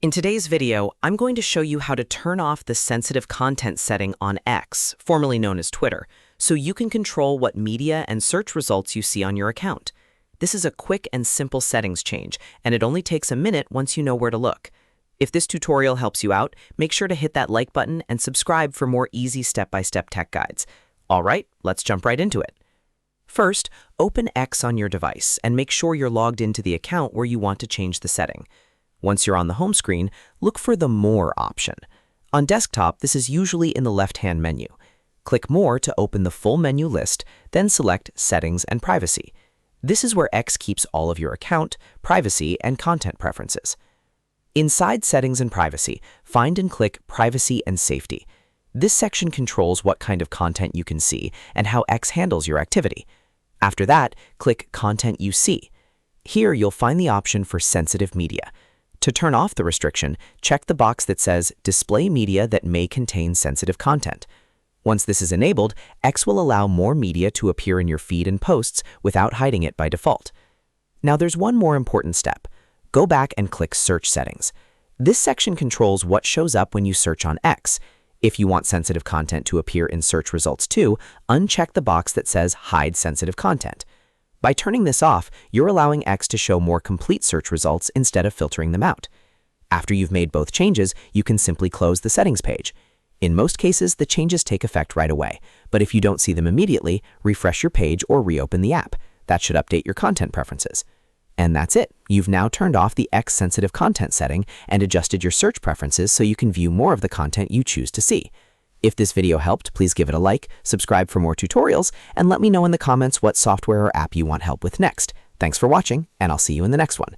In today's video, I'm going to show you how to turn off the sensitive content setting on X, formerly known as Twitter, so you can control what media and search results you see on your account. This is a quick and simple settings change, and it only takes a minute once you know where to look. If this tutorial helps you out, make sure to hit that like button and subscribe for more easy step-by-step tech guides. All right, let's jump right into it. First, open X on your device and make sure you're logged into the account where you want to change the setting. Once you're on the home screen, look for the More option. On desktop, this is usually in the left-hand menu. Click More to open the full menu list, then select Settings and Privacy. This is where X keeps all of your account, privacy, and content preferences. Inside Settings and Privacy, find and click Privacy and Safety. This section controls what kind of content you can see and how X handles your activity. After that, click Content You See. Here you'll find the option for sensitive media. To turn off the restriction, check the box that says Display Media that may contain sensitive content. Once this is enabled, X will allow more media to appear in your feed and posts without hiding it by default. Now there's one more important step. Go back and click Search Settings. This section controls what shows up when you search on X. If you want sensitive content to appear in search results too, uncheck the box that says Hide Sensitive Content. By turning this off, you're allowing X to show more complete search results instead of filtering them out. After you've made both changes, you can simply close the settings page. In most cases, the changes take effect right away, but if you don't see them immediately, refresh your page or reopen the app. That should update your content preferences. And that's it. You've now turned off the X sensitive content setting and adjusted your search preferences so you can view more of the content you choose to see. If this video helped, please give it a like, subscribe for more tutorials, and let me know in the comments what software or app you want help with next. Thanks for watching, and I'll see you in the next one.